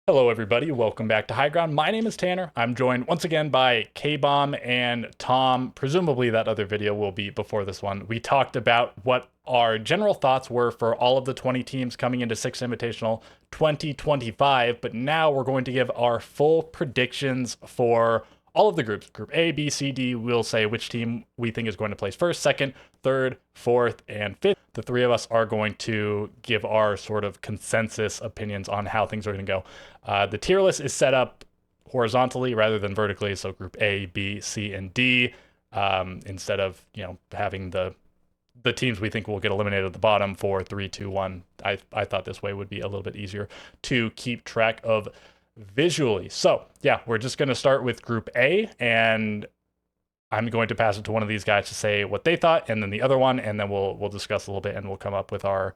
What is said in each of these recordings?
Hello, everybody. Welcome back to High Ground. My name is Tanner. I'm joined once again by K-Bomb and Tom. Presumably, that other video will be before this one. We talked about what our general thoughts were for all of the 20 teams coming into Six Invitational 2025, but now we're going to give our full predictions for all of the groups. Group A, B, C, D. We'll say which team we think is going to place first, second, third, fourth, and fifth. The three of us are going to give our sort of consensus opinions on how things are going to go. The tier list is set up horizontally rather than vertically, so group A, B, C, and D, instead of having the teams we think will get eliminated at the bottom, 4, 3, 2, 1. I thought this way would be a little bit easier to keep track of visually. So yeah, we're just going to start with group A, and I'm going to pass it to one of these guys to say what they thought, and then the other one, and then we'll discuss a little bit, and we'll come up with our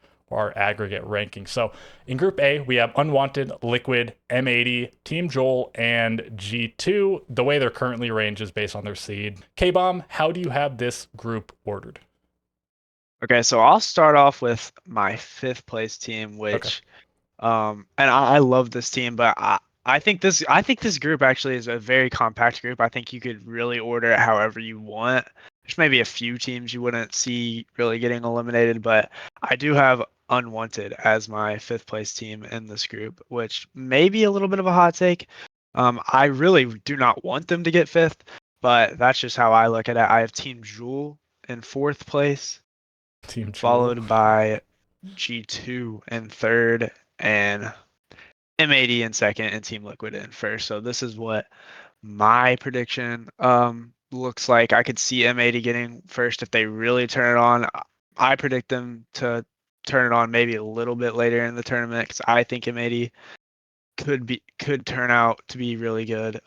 aggregate ranking. So in Group A, we have Unwanted, Liquid, M80, Team Joel, and G2. The way they're currently arranged is based on their seed. K-Bomb, how do you have this group ordered? Okay, so I'll start off with my fifth place team, Okay. which and I love this team, but I think this group actually is a very compact group. I think you could really order it however you want. There's maybe a few teams you wouldn't see really getting eliminated, but I do have Unwanted as my fifth place team in this group, which may be a little bit of a hot take. I really do not want them to get fifth, but that's just how I look at it. I have Team Jewel in fourth place, Team Joel. followed by G2 in third, and M80 in second, and Team Liquid in first. So this is what my prediction looks like. I could see M80 getting first if they really turn it on. I predict them to turn it on maybe a little bit later in the tournament because I think M80 could turn out to be really good.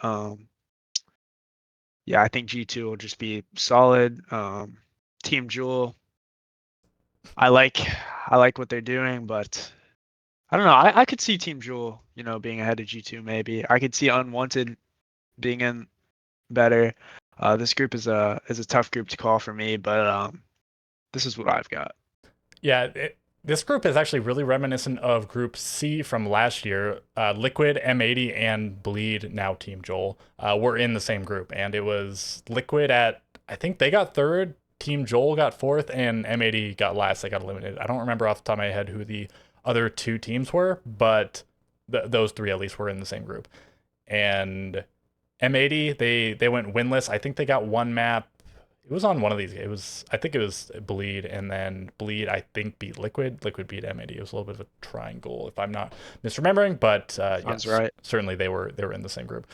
Yeah, I think G2 will just be solid. Team Jewel, I like I like what they're doing, but I don't know. I could see Team Jewel, being ahead of G2 maybe. I could see Unwanted being in better. This group is a tough group to call for me, but this is what I've got. Yeah, this group is actually really reminiscent of Group C from last year. Liquid, M80, and Bleed, now Team Joel, were in the same group, and it was Liquid at, I think they got third, Team Joel got fourth, and M80 got last. They got eliminated. I don't remember off the top of my head who the other two teams were, but those three at least were in the same group. And M80, they went winless. I think they got one map. It was on one of these. I think it was Bleed, and then Bleed I think beat Liquid. Liquid beat M80. It was a little bit of a triangle if I'm not misremembering, but Sounds yes, right. certainly they were in the same group.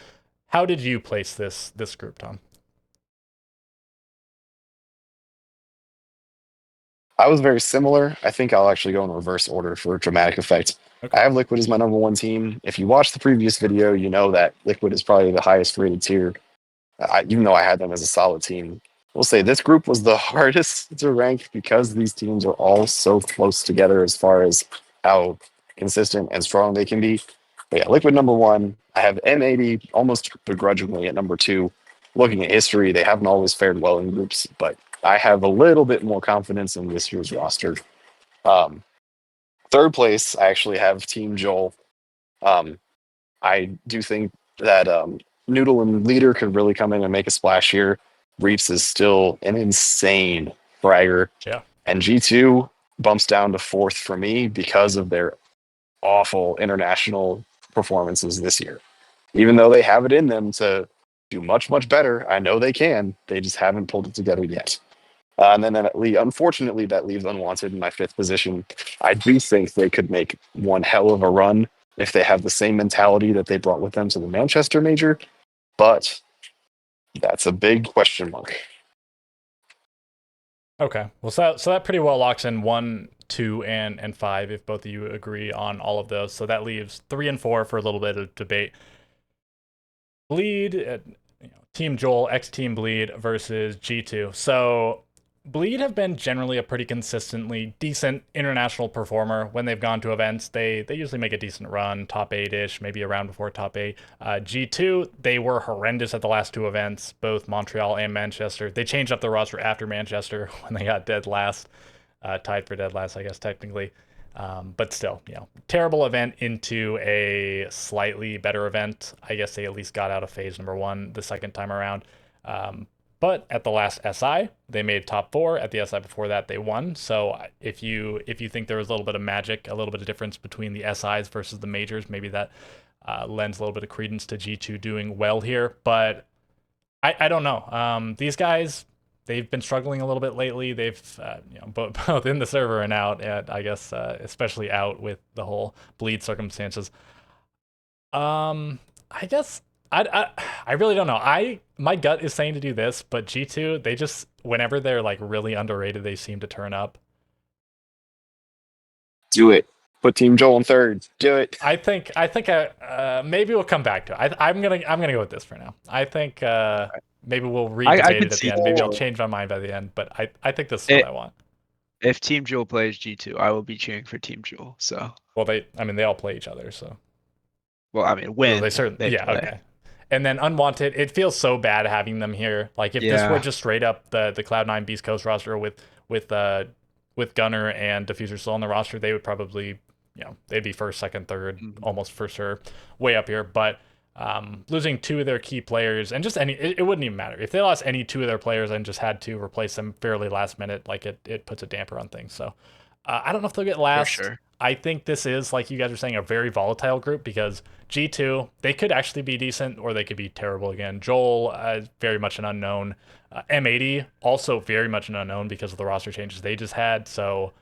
How did you place this group, Tom? I was very similar. I think I'll actually go in reverse order for dramatic effect. Okay. I have Liquid as my number one team. If you watched the previous video, you know that Liquid is probably the highest rated tier, even though I had them as a solid team. We'll say this group was the hardest to rank because these teams are all so close together as far as how consistent and strong they can be. But yeah, Liquid number one. I have M80 almost begrudgingly at number two. Looking at history, they haven't always fared well in groups, but I have a little bit more confidence in this year's roster. Um, Third place, I actually have Team Joel. Um, I do think that Noodle and Leader could really come in and make a splash here. Reeps is still an insane fragger. Yeah. And G2 bumps down to fourth for me because of their awful international performances this year. Even though they have it in them to do much, much better, I know they can. They just haven't pulled it together yet. And then unfortunately, that leaves Unwanted in my fifth position. I do think they could make one hell of a run if they have the same mentality that they brought with them to the Manchester Major, but that's a big question mark. Okay. Well, so that pretty well locks in one, two, and five if both of you agree on all of those. So that leaves three and four for a little bit of debate. Bleed, Team Joel, X Team Bleed versus G2. So Bleed have been generally a pretty consistently decent international performer when they've gone to events. They usually make a decent run, top eight ish, maybe around before top eight. G2, they were horrendous at the last two events, both Montreal and Manchester. They changed up the roster after Manchester when they got dead last, tied for dead last, I guess technically. But still, terrible event into a slightly better event. I guess they at least got out of phase number 1 the second time around. But at the last SI, they made top 4. At the SI before that, they won. So if you think there was a little bit of magic, a little bit of difference between the SIs versus the majors, maybe that lends a little bit of credence to G2 doing well here. But I don't know. These guys, they've been struggling a little bit lately. They've both in the server and out, and I guess especially out with the whole bleed circumstances. I guess I really don't know. My gut is saying to do this, but G2, they just, whenever they're like really underrated, they seem to turn up. Do it. Put Team Joel in third. Do it. I think maybe we'll come back to it. I'm gonna go with this for now. I think maybe we'll re-debate it at the end. Maybe I'll change my mind by the end, but I think this is what I want. If Team Jewel plays G2, I will be cheering for Team Jewel. So. Well, they all play each other, so. Well, I mean, when they certainly, yeah, play. Okay. And then Unwanted, it feels so bad having them here. Like if this were just straight up the Cloud9 Beast Coast roster with Gunnar and Diffuser still on the roster, they would probably, they'd be first, second, third, almost for sure, way up here. But losing 2 of their key players, and just it wouldn't even matter if they lost any 2 of their players and just had to replace them fairly last minute. Like it puts a damper on things. So I don't know if they'll get last. For sure. I think this is, like you guys were saying, a very volatile group because G2, they could actually be decent or they could be terrible again. Joel, very much an unknown. M80, also very much an unknown because of the roster changes they just had. So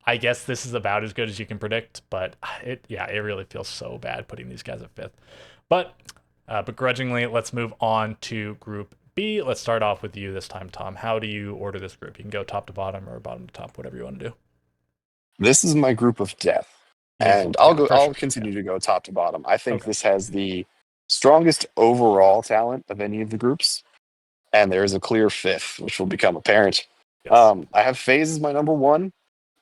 I guess this is about as good as you can predict, but it really feels so bad putting these guys at 5th. But begrudgingly, let's move on to Group B. Let's start off with you this time, Tom. How do you order this group? You can go top to bottom or bottom to top, whatever you want to do. This is my group of death, and I'll continue to go top to bottom. I think this has the strongest overall talent of any of the groups, and there is a clear 5th, which will become apparent. Yes. I have FaZe as my number 1.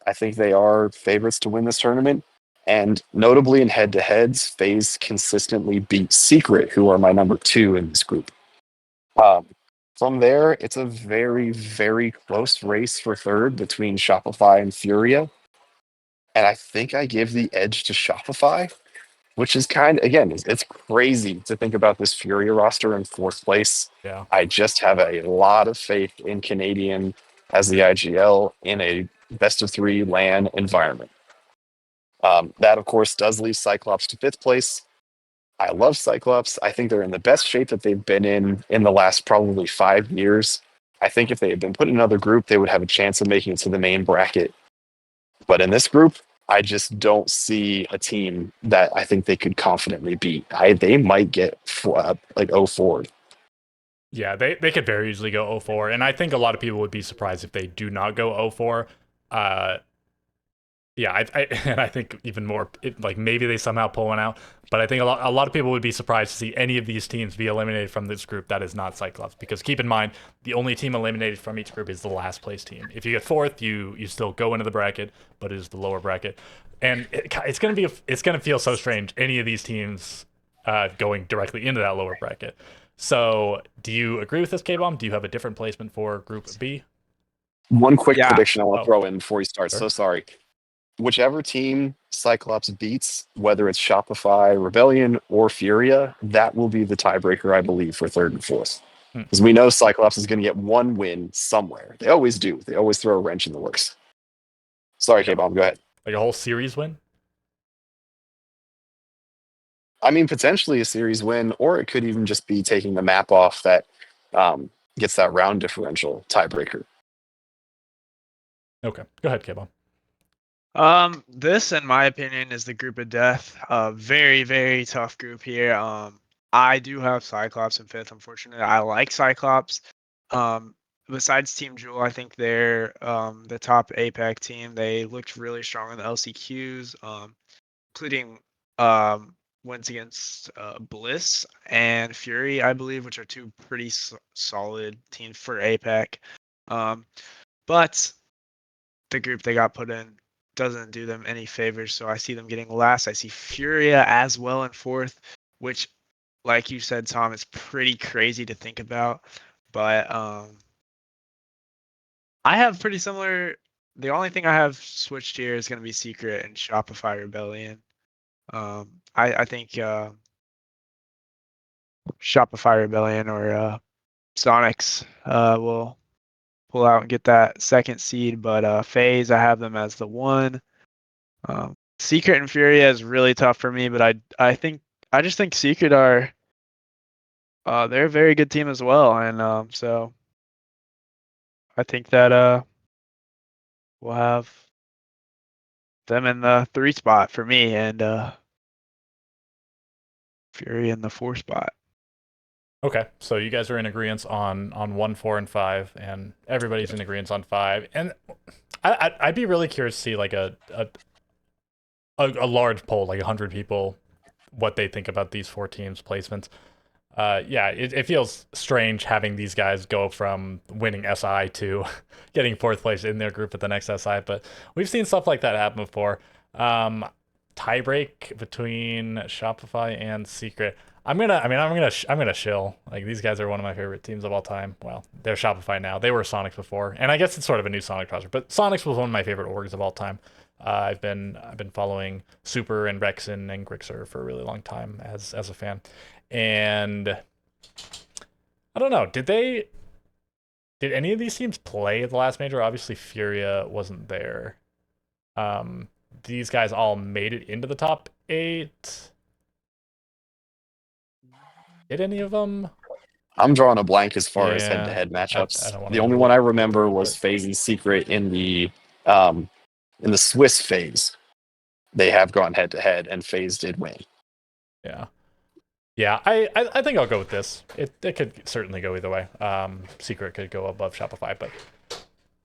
I think they are favorites to win this tournament, and notably in head-to-heads, FaZe consistently beat Secret, who are my number 2 in this group. From there, it's a very, very close race for third between Shopify and Furia. And I think I give the edge to Shopify, which is kind of, again, it's crazy to think about this Furia roster in 4th place. Yeah. I just have a lot of faith in Canadian as the IGL in a best-of-3 LAN environment. That, of course, does leave Cyclops to 5th place. I love Cyclops. I think they're in the best shape that they've been in the last probably 5 years. I think if they had been put in another group, they would have a chance of making it to the main bracket. But in this group, I just don't see a team that I think they could confidently beat. They might get like 0-4. Yeah, they could very easily go 0-4. And I think a lot of people would be surprised if they do not go 0-4. I think even more, like maybe they somehow pull one out. But I think a lot of people would be surprised to see any of these teams be eliminated from this group that is not Cyclops. Because keep in mind, the only team eliminated from each group is the last place team. If you get 4th, you still go into the bracket, but it is the lower bracket. And it's gonna feel so strange, any of these teams going directly into that lower bracket. So do you agree with this, K-Bomb? Do you have a different placement for Group B? One quick prediction I want to throw in before you start. Sure. So sorry. Whichever team Cyclops beats, whether it's Shopify, Rebellion, or Furia, that will be the tiebreaker, I believe, for 3rd and 4th. Because we know Cyclops is going to get one win somewhere. They always do. They always throw a wrench in the works. Sorry, K-Bomb, go ahead. Like a whole series win? I mean, potentially a series win, or it could even just be taking the map off that gets that round differential tiebreaker. Okay, go ahead, K-Bomb. This, in my opinion, is the group of death. Very, very tough group here. I do have Cyclops in 5th, unfortunately. I like Cyclops. Besides Team Jewel, I think they're the top APAC team. They looked really strong in the LCQs, including wins against Bliss and Fury, I believe, which are 2 pretty solid teams for APAC. But the group they got put in doesn't do them any favors, so I see them getting last. I see Furia as well in 4th, which, like you said, Tom, is pretty crazy to think about. But I have pretty similar the only thing I have switched here is going to be Secret and Shopify Rebellion. I think Shopify Rebellion or Sonics will pull out and get that second seed, but FaZe, I have them as the 1. Secret and Furia is really tough for me, but I just think Secret are they're a very good team as well, and so I think that we'll have them in the 3 spot for me, and Fury in the 4 spot. Okay, so you guys are in agreement on 1, 4, and 5, and everybody's in agreement on 5. And I'd be really curious to see like a large poll, like 100 people, what they think about these 4 teams' placements. Yeah, it feels strange having these guys go from winning SI to getting 4th place in their group at the next SI, but we've seen stuff like that happen before. Tiebreak between Shopify and Secret. I'm gonna shill. Like, these guys are one of my favorite teams of all time. Well, they're Shopify now. They were Sonics before, and I guess it's sort of a new Sonic roster. But Sonics was one of my favorite orgs of all time. I've been following Super and Rexen and Grixer for a really long time as a fan, and I don't know. Did any of these teams play at the last major? Obviously, Furia wasn't there. These guys all made it into the top 8. Did any of them? I'm drawing a blank as far as Yeah, head-to-head I matchups. don't wanna The only look one I into remember it, was but FaZe and Secret in the Swiss phase. They have gone head-to-head, and FaZe did win. yeah. Yeah, I think I'll go with this. It could certainly go either way. Secret could go above Shopify, but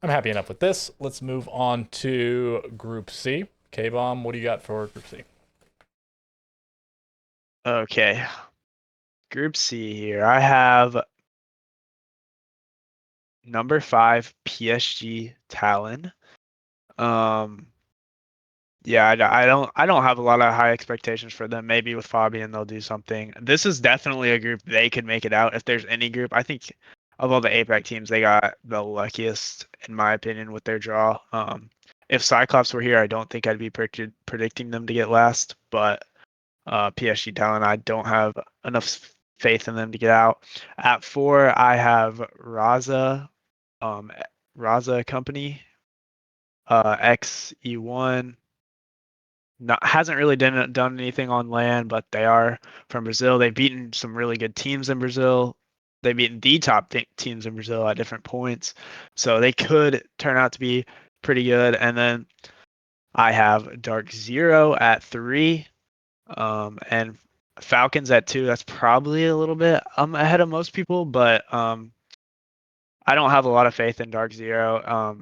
I'm happy enough with this. Let's move on to Group C. K-Bomb, what do you got for Group C? Okay. Group C here. I have number 5 PSG Talon. Yeah, I don't have a lot of high expectations for them. Maybe with Fabian they'll do something. This is definitely a group they could make it out if there's any group. I think of all the APAC teams, they got the luckiest in my opinion with their draw. If Cyclops were here, I don't think I'd be predicting them to get last, but PSG Talent, I don't have enough faith in them to get out. At 4, I have Raza Company, XE1. Hasn't really done anything on land, but they are from Brazil. They've beaten some really good teams in Brazil. They've beaten the top teams in Brazil at different points, so they could turn out to be pretty good. And then I have Dark Zero at 3, and Falcons at 2. That's probably a little bit ahead of most people, but I don't have a lot of faith in Dark Zero.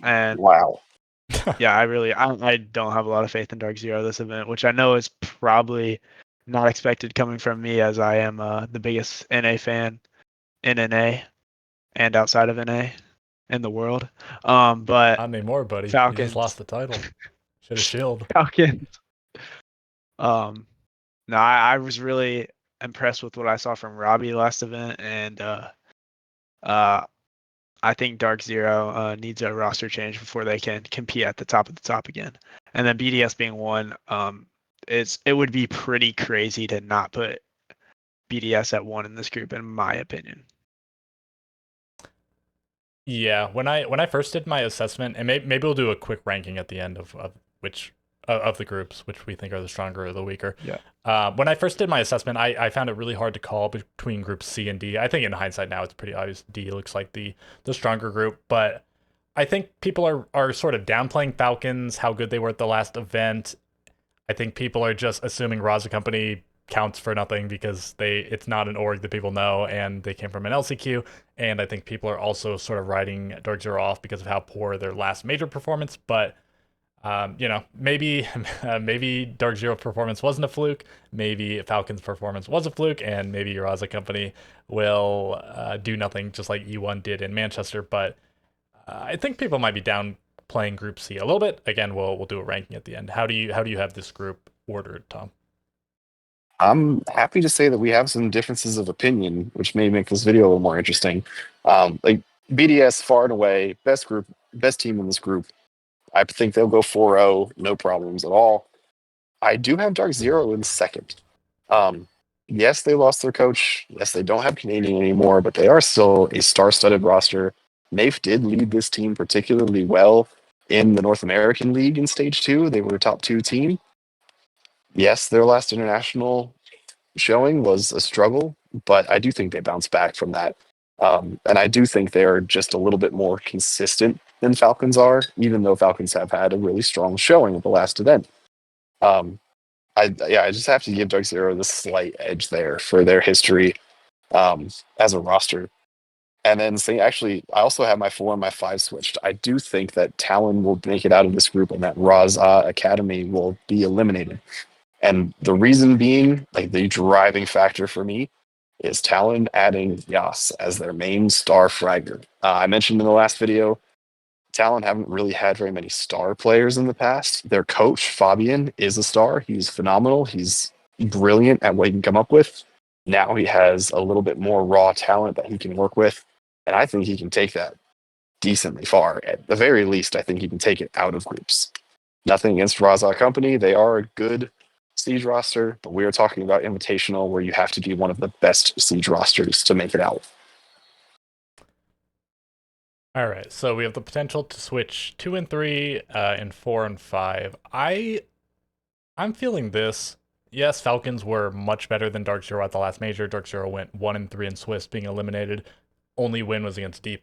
And Wow. yeah, I don't have a lot of faith in Dark Zero this event, which I know is probably not expected coming from me, as I am the biggest NA fan in NA and outside of NA in the world. But Not anymore, buddy. Falcons, You just lost the title. Should have shilled. Falcons. No, I was really impressed with what I saw from Robbie last event, and I think Dark Zero needs a roster change before they can compete at the top again. And then BDS being 1, it would be pretty crazy to not put BDS at 1 in this group, in my opinion. Yeah, when I first did my assessment, and maybe we'll do a quick ranking at the end of which of the groups, which we think are the stronger or the weaker. Yeah. When I first did my assessment, I found it really hard to call between groups C and D. I think in hindsight now it's pretty obvious D looks like the stronger group, but I think people are sort of downplaying Falcons, how good they were at the last event. I think people are just assuming Raza Company counts for nothing because it's not an org that people know, and they came from an LCQ. And I think people are also sort of writing Dark Zero off because of how poor their last major performance. But maybe Dark Zero performance wasn't a fluke. Maybe Falcon's performance was a fluke, and maybe Raza Company will do nothing just like E1 did in Manchester. But I think people might be downplaying Group C a little bit. Again, we'll do a ranking at the end. How do you have this group ordered, Tom? I'm happy to say that we have some differences of opinion, which may make this video a little more interesting. Like BDS, far and away, best team in this group. I think they'll go 4-0, no problems at all. I do have Dark Zero in second. Yes, they lost their coach. Yes, they don't have Canadian anymore, but they are still a star-studded roster. Nafe did lead this team particularly well in the North American League in Stage 2. They were a top 2 team. Yes, their last international showing was a struggle, but I do think they bounced back from that. And I do think they're just a little bit more consistent than Falcons are, even though Falcons have had a really strong showing at the last event. I just have to give Dark Zero the slight edge there for their history as a roster. And then actually, I also have my 4 and my 5 switched. I do think that Talon will make it out of this group and that Raza Academy will be eliminated. And the reason being, like the driving factor for me, is Talon adding Yas as their main star fragger. I mentioned in the last video, Talon haven't really had very many star players in the past. Their coach, Fabian, is a star. He's phenomenal. He's brilliant at what he can come up with. Now he has a little bit more raw talent that he can work with. And I think he can take that decently far. At the very least, I think he can take it out of groups. Nothing against Raza Company. They are a good Siege roster, but we are talking about Invitational where you have to be one of the best Siege rosters to make it out. All right, so we have the potential to switch 2 and 3 and 4 and 5. I'm feeling this. Yes, Falcons were much better than Dark Zero at the last major. Dark Zero went 1 and 3 in Swiss, being eliminated. Only win was against D+,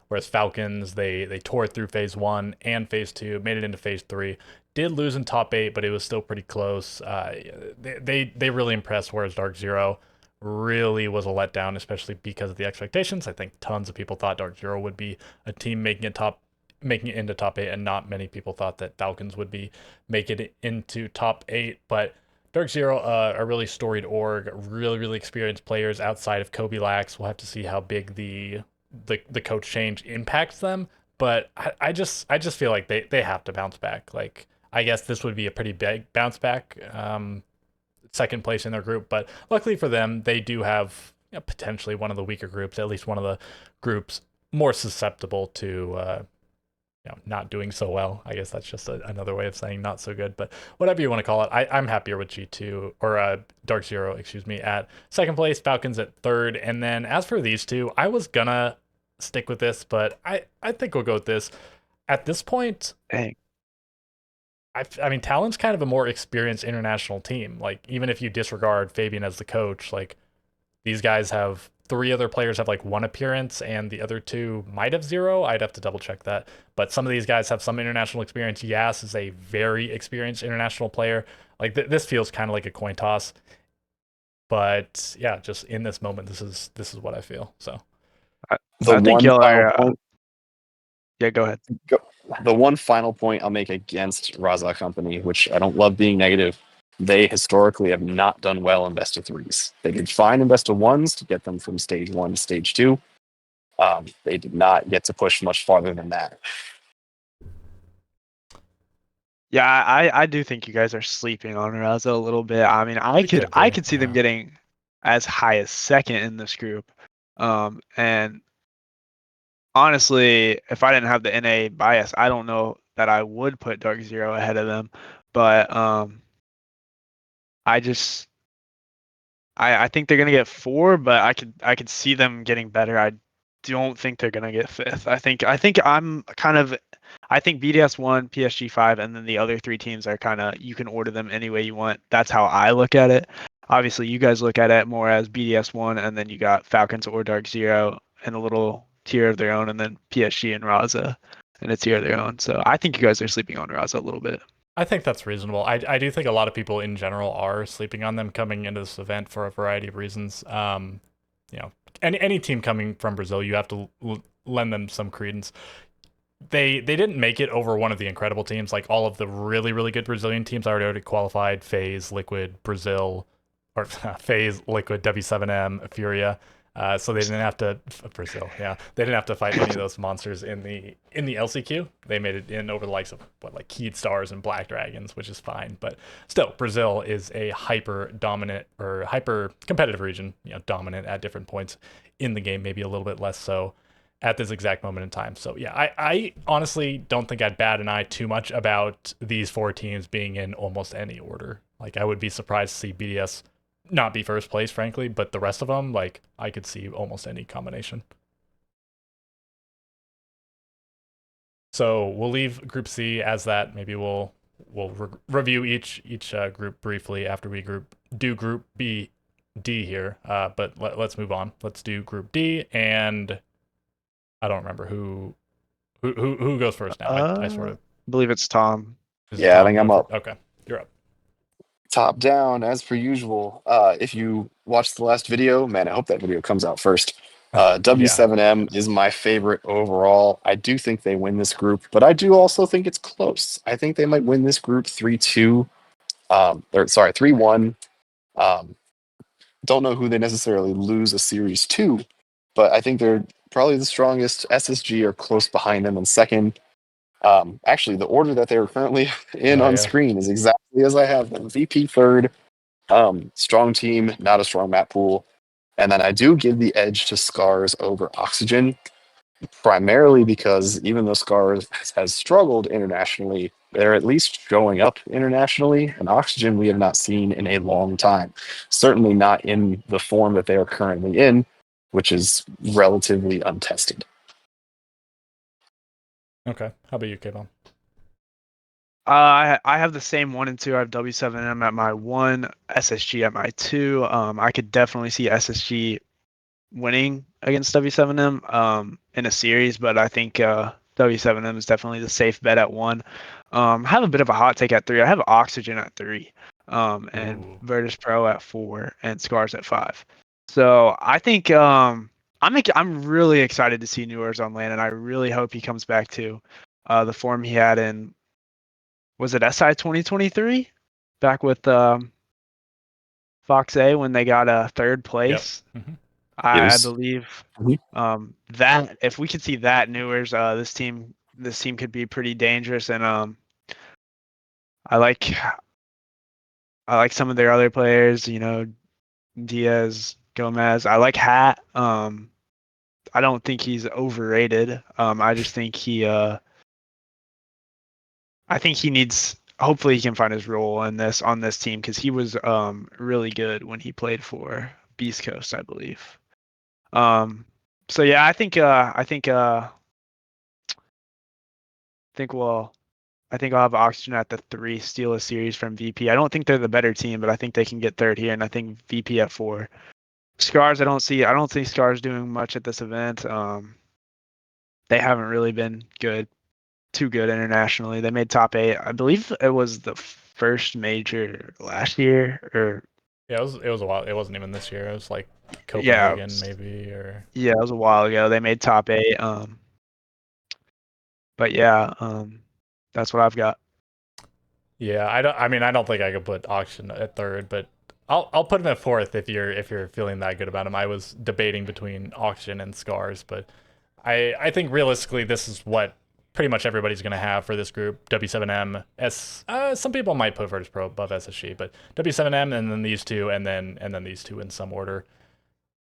whereas Falcons, they tore through phase 1 and phase 2, made it into phase 3. Did lose in top 8, but it was still pretty close. They really impressed, whereas Dark Zero really was a letdown, especially because of the expectations. I think tons of people thought Dark Zero would be a team making it into top 8, and not many people thought that Falcons would be making it into top 8. But Dark Zero, a really storied org, really experienced players outside of Kobe Lax. We'll have to see how big the coach change impacts them. But I just feel like they have to bounce back. Like, I guess this would be a pretty big bounce back, second place in their group. But luckily for them, they do have potentially one of the weaker groups, at least one of the groups more susceptible to not doing so well. I guess that's just another way of saying not so good, but whatever you want to call it. I'm happier with G2 or Dark Zero, excuse me, at second place, Falcons at third. And then as for these two, I was gonna stick with this, but I think we'll go with this. At this point, Dang. I mean, Talon's kind of a more experienced international team. Like, even if you disregard Fabian as the coach, like, these guys have 3 other players have like 1 appearance, and the other 2 might have 0. I'd have to double check that. But some of these guys have some international experience. Yas is a very experienced international player. Like, this feels kind of like a coin toss. But yeah, just in this moment, this is what I feel. So I think y'all are. Yeah, go ahead. The one final point I'll make against Raza Company, which I don't love being negative, they historically have not done well in best of 3s. They did fine in best of 1s to get them from stage 1 to stage 2. They did not get to push much farther than that. Yeah, I do think you guys are sleeping on Raza a little bit. I mean, I could see them getting as high as second in this group. And honestly, if I didn't have the NA bias, I don't know that I would put Dark Zero ahead of them. But I think they're gonna get 4, but I could see them getting better. I don't think they're gonna get 5th. I think BDS 1, PSG 5, and then the other 3 teams are kind of, you can order them any way you want. That's how I look at it. Obviously, you guys look at it more as BDS 1, and then you got Falcons or Dark Zero and a little tier of their own, and then PSG and Raza and a tier of their own. So I think you guys are sleeping on Raza a little bit. I think that's reasonable. I do think a lot of people in general are sleeping on them coming into this event for a variety of reasons. Any team coming from Brazil, you have to lend them some credence. They didn't make it over one of the incredible teams. Like, all of the really good Brazilian teams already qualified: FaZe, Liquid, Brazil, or FaZe, Liquid, W7M, Furia. So they didn't have to Brazil, yeah. They didn't have to fight any of those monsters in the LCQ. They made it in over the likes of like Keyed Stars and Black Dragons, which is fine. But still, Brazil is a hyper dominant or hyper competitive region, dominant at different points in the game, maybe a little bit less so. at this exact moment in time. So yeah, I honestly don't think I'd bat an eye too much about these 4 teams being in almost any order. Like I would be surprised to see BDS not be first place, frankly, but the rest of them, like I could see almost any combination. So we'll leave Group C as that. Maybe we'll review each group briefly after we do Group B D here. But let's move on. Let's do Group D, and I don't remember who goes first now. I sort of believe it's Tom. Yeah, I think I'm up. Okay, you're up. Top down as per usual. If you watched the last video, man, I hope that video comes out first. W7M is my favorite overall. I do think they win this group, but I do also think it's close. I think they might win this group 3-2. Or sorry, 3-1. Don't know who they necessarily lose a series to, but I think they're probably the strongest. SSG are close behind them in second. Actually, the order that they are currently in on screen is exactly as I have them. VP third, strong team, not a strong map pool. And then I do give the edge to Scars over Oxygen, primarily because even though Scars has struggled internationally, they're at least showing up internationally. And Oxygen we have not seen in a long time. Certainly not in the form that they are currently in, which is relatively untested. Okay. How about you, K-Bomb? I have the same 1 and 2. I have W7M at my 1, SSG at my 2. I could definitely see SSG winning against W7M in a series, but I think W7M is definitely the safe bet at 1. I have a bit of a hot take at 3. I have Oxygen at 3, and Virtus Pro at 4, and Scars at 5. So I think I'm really excited to see Newers on land, and I really hope he comes back to the form he had in, was it SI 2023? Back with Fox A when they got a 3rd place. Yep. Mm-hmm. I believe that if we could see that Newers, this team could be pretty dangerous, and I like some of their other players, Diaz, Gomez. I like Hat. I don't think he's overrated. I just think I think he needs. Hopefully, he can find his role on this team because he was really good when he played for Beast Coast, I believe. So yeah, I think I'll have Oxygen at the 3, steal a series from VP. I don't think they're the better team, but I think they can get 3rd here, and I think VP at 4. Scars, I don't see Scars doing much at this event. They haven't really been too good internationally. They made top 8. I believe it was the first major last year, or yeah, it was a while. It wasn't even this year. It was like Copenhagen, maybe, or yeah, it was a while ago. They made top 8. But yeah, that's what I've got. Yeah, I don't think I could put Oxygen at 3rd, but I'll put him at 4th if you're feeling that good about him. I was debating between Oxygen and Scars, but I think realistically this is what pretty much everybody's going to have for this group. W7M, some people might put Virtus Pro above SSG, but W7M and then these two and then these two in some order.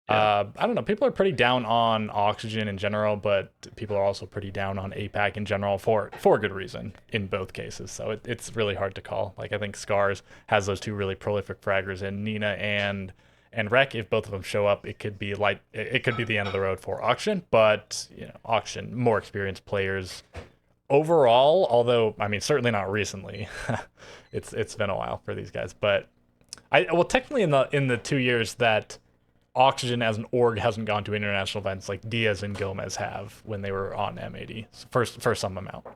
Yeah. I don't know. People are pretty down on Oxygen in general, but people are also pretty down on APAC in general for good reason in both cases. So it's really hard to call. Like I think Scars has those 2 really prolific fraggers in Nina and Rec. If both of them show up, it could be the end of the road for Oxygen. But Oxygen, more experienced players overall. Although certainly not recently. it's been a while for these guys. But technically in the 2 years that Oxygen as an org hasn't gone to international events like Diaz and Gomez have when they were on M80 for some amount.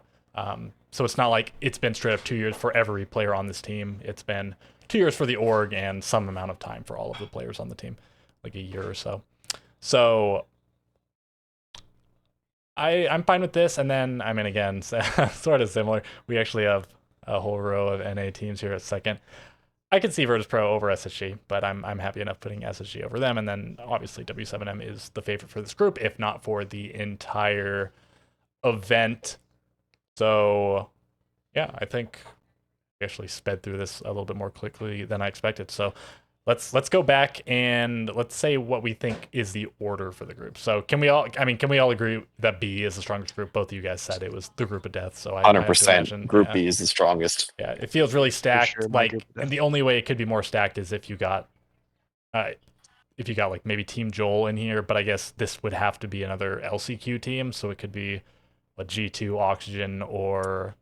So it's not like it's been straight up 2 years for every player on this team. It's been 2 years for the org and some amount of time for all of the players on the team, like a year or so. So I'm fine with this. And then, again, sort of similar. We actually have a whole row of NA teams here at second. I could see Virtus Pro over SSG, but I'm happy enough putting SSG over them. And then obviously W7M is the favorite for this group, if not for the entire event. So yeah, I think we actually sped through this a little bit more quickly than I expected. So let's go back and let's say what we think is the order for the group. So can we all? I mean, can we all agree that B is the strongest group? Both of you guys said it was the group of death. So I have to 100%. imagine, Group yeah, B is the strongest. yeah, it feels really stacked. sure, my group Like, of death. and the only way it could be more stacked is if you got like maybe Team Joel in here. But I guess this would have to be another LCQ team. So it could be a G2 Oxygen or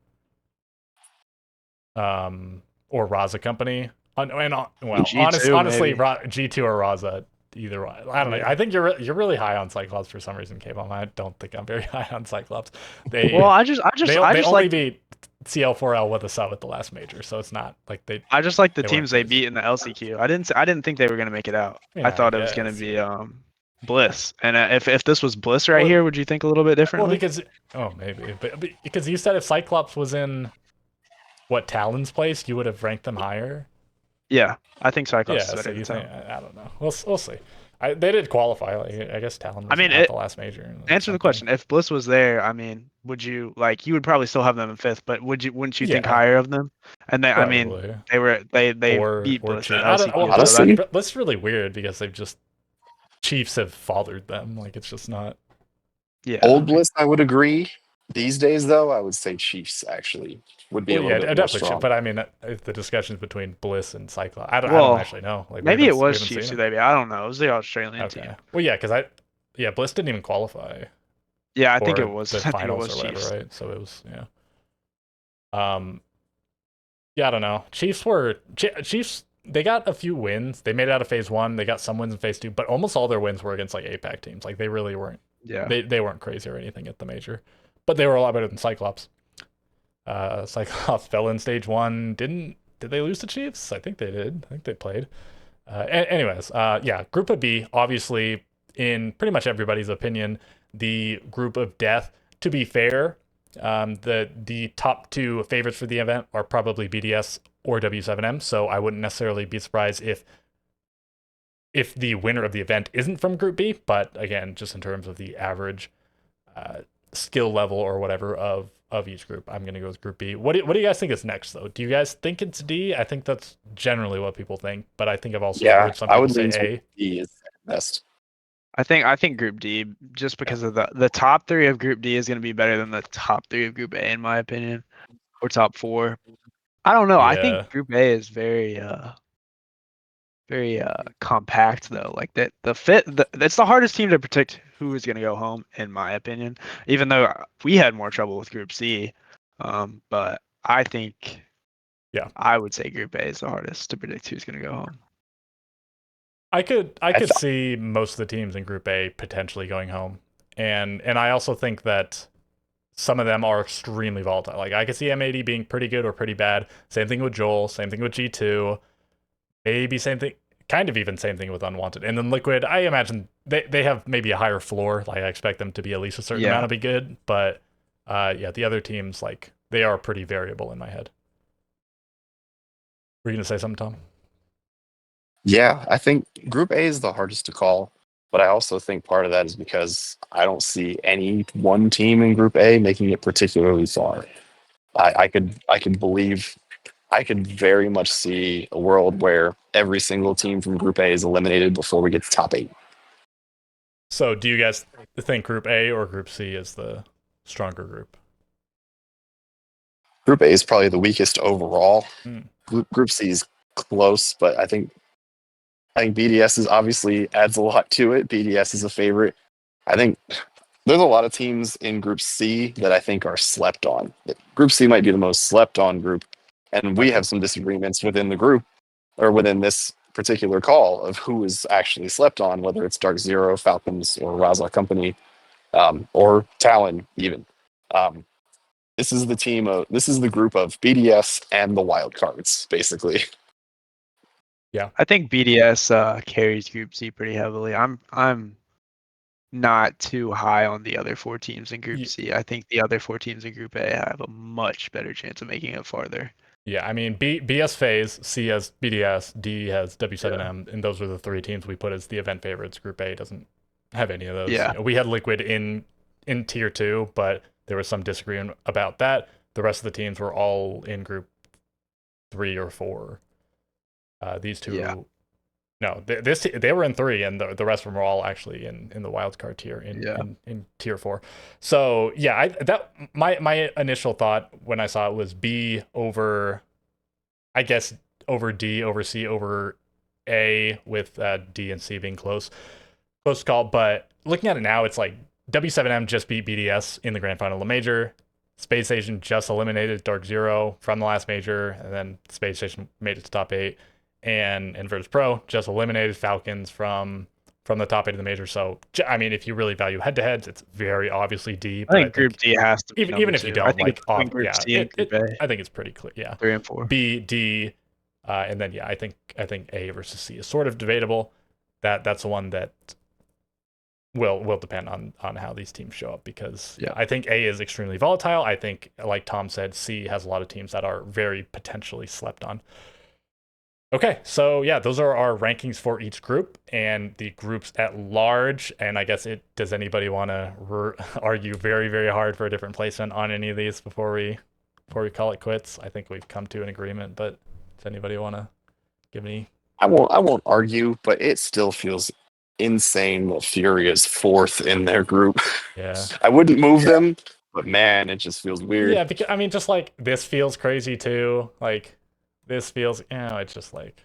Raza Company. Well, G2 honestly, maybe. G2 or Raza, either one. I don't know. Yeah. I think you're really high on Cyclops for some reason, K-Bomb. I don't think I'm very high on Cyclops. Well, I just They only like beat CL4L with a sub at the last major, so it's not like they. I just like the they weren't teams they crazy. beat in the LCQ. I didn't think they were gonna make it out. Yeah, I thought I it was gonna guess. be Bliss. And if this was Bliss right Well- here, would you think a little bit Well, differently? because maybe, but because you said if Cyclops was in what Talon's place, you would have ranked them higher. Yeah, I think Cyclops Yeah, is better so than you think Talon. I don't know. We'll see. They did qualify. Like, I guess Talon was I mean, at the last major. Answer the question. If Bliss was there, I mean, would you you would probably still have them in fifth, but wouldn't you think Yeah, higher of them? And I mean, probably. they or beat Bliss Chief. at I don't. Well, LCQ, so honestly- that's really weird because they've just Chiefs have fathered them. Like it's just not. yeah. Old Bliss, I would agree. These days, though, I would say Chiefs actually would be Well, a little bit more definitely. strong. But I mean, the discussions between Bliss and Cyclops. I don't Well, actually know. Like Maybe it was we haven't Chiefs seen who them. they beat. I don't know. It was the Australian Okay. team. Well, yeah, because Bliss didn't even qualify. Yeah, I think for it was. the I think it finals was or whatever, Chiefs. right? So it was, yeah. Yeah, I don't know. Chiefs. They got a few wins. They made it out of phase one. They got some wins in phase two, but almost all their wins were against like APAC teams. Like they really weren't. Yeah. They weren't crazy or anything at the major, but they were a lot better than Cyclops. Cyclops fell in stage one. Did they lose to Chiefs? I think they did. I think they played. Anyways, yeah, group of B, obviously, in pretty much everybody's opinion, the group of death. To be fair, the top two favorites for the event are probably BDS or W7M. So I wouldn't necessarily be surprised if the winner of the event isn't from Group B. But again, just in terms of the average skill level or whatever of each group, I'm gonna go with Group B. What do you guys think is next though? Do you guys think it's D? I think that's generally what people think, but I think I've also heard some I people would say lean A. to D is best. I think Group D, just because of the top three of Group D is going to be better than the top three of Group A, in my opinion, or top four. I don't know. I Yeah. think Group A is very compact though. Like that, it's the hardest team to predict who is going to go home, in my opinion. Even though we had more trouble with Group C, but I think, Yeah. I would say Group A is the hardest to predict who's going to go home. I could see most of the teams in Group A potentially going home, and I also think that some of them are extremely volatile. Like I could see M80 being pretty good or pretty bad. Same thing with Joel. Same thing with G2. Maybe same thing. Kind of even same thing with Unwanted. And then Liquid, I imagine they have maybe a higher floor. Like I expect them to be at least a certain amount to be good. But yeah, the other teams, like they are pretty variable in my head. Were you gonna say something, Tom? Yeah, I think Group A is the hardest to call, but I also think part of that is because I don't see any one team in Group A making it particularly far. I could very much see a world where every single team from Group A is eliminated before we get to top 8. So do you guys think Group A or Group C is the stronger group? Group A is probably the weakest overall. Mm. Group C is close, but I think BDS is obviously adds a lot to it. BDS is a favorite. I think there's a lot of teams in Group C that I think are slept on. Group C might be the most slept on group, and we have some disagreements within the group or within this particular call of who is actually slept on, whether it's Dark Zero, Falcons, or Raza Company, or Talon even. This is the group of BDS and the wild cards, basically. I think BDS carries Group C pretty heavily. I'm not too high on the other four teams in Group C. I think the other four teams in Group A have a much better chance of making it farther. Yeah, I mean, B has FaZe, C has BDS, D has W7M, and those are the three teams we put as the event favorites. Group A doesn't have any of those. Yeah. We had Liquid in tier 2, but there was some disagreement about that. The rest of the teams were all in Group 3 or 4. These two, No, they were in 3, and the rest of them were all actually in the wild card tier in tier 4. So yeah, my initial thought when I saw it was B over, I guess, over D, over C, over A, with D and C being close call. But looking at it now, it's like W7M just beat BDS in the grand final of the major. Space Station just eliminated Dark Zero from the last major, and then Space Station made it to top 8. And Virtus Pro just eliminated Falcons from the top 8 of the major. So I mean, if you really value head-to-heads, it's very obviously D. I think Group D has to be even if you don't, I think like, it's Group C and Group A. I think it's pretty clear. Yeah, 3 and 4. B, D, and then yeah, I think A versus C is sort of debatable. That's the one that will depend on how these teams show up, because I think A is extremely volatile. I think, like Tom said, C has a lot of teams that are very potentially slept on. Okay, so yeah, those are our rankings for each group and the groups at large. And I guess does anybody want to argue very, very hard for a different placement on any of these before we call it quits? I think we've come to an agreement, but does anybody want to give any? I won't argue, but it still feels insane that Fury is 4th in their group. Yeah. I wouldn't move them, but man, it just feels weird. Yeah, because I mean, just like this feels crazy too. Like this feels, it's just like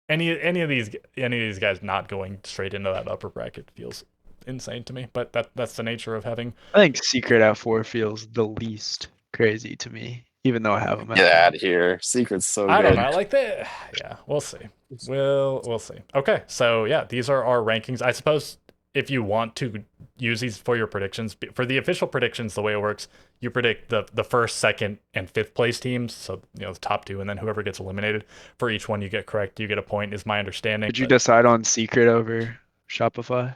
any of these guys not going straight into that upper bracket feels insane to me. But that's the nature of having. I think Secret at 4 feels the least crazy to me, even though I have them. Get out of here! Secret's so good. I don't know, like that. Yeah, we'll see. We'll see. Okay, so yeah, these are our rankings. I suppose if you want to use these for your predictions, for the official predictions, the way it works, you predict the first, second, and 5th place teams. So the top 2, and then whoever gets eliminated. For each one you get correct, you get a point, is my understanding. Did you decide on Secret over Shopify?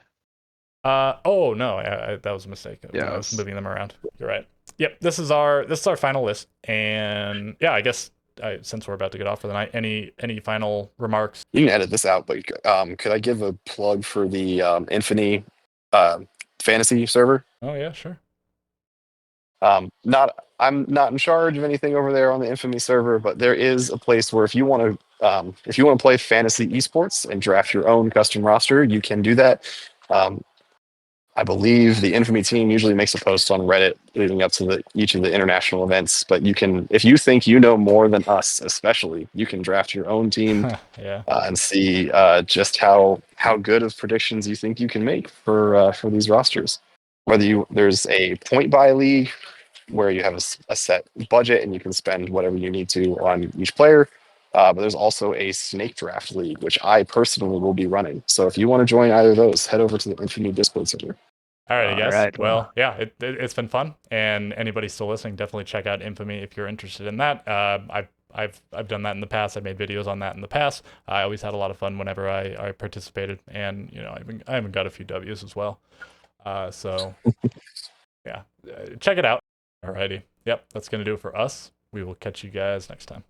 Oh no, that was a mistake. Yeah, I was moving them around. You're right. Yep, this is our final list, and yeah, I guess since we're about to get off for the night, any final remarks? You can edit this out, but could I give a plug for the Infinity fantasy server? Oh yeah, sure. I'm not in charge of anything over there on the Infamy server, but there is a place where if you want to play fantasy esports and draft your own custom roster, you can do that. I believe the Infamy team usually makes a post on Reddit leading up to each of the international events. But you can, if you think you know more than us, especially, you can draft your own team and see just how good of predictions you think you can make for these rosters. There's a point buy league where you have a set budget and you can spend whatever you need to on each player. But there's also a snake draft league, which I personally will be running. So if you want to join either of those, head over to the Infinity Discord server. All right, I guess. Right. Well, yeah, it's been fun, and anybody still listening, definitely check out Infamy if you're interested in that. I've done that in the past. I made videos on that in the past. I always had a lot of fun whenever I participated, and I even got a few W's as well. So yeah, check it out. Alrighty, yep, that's gonna do it for us. We will catch you guys next time.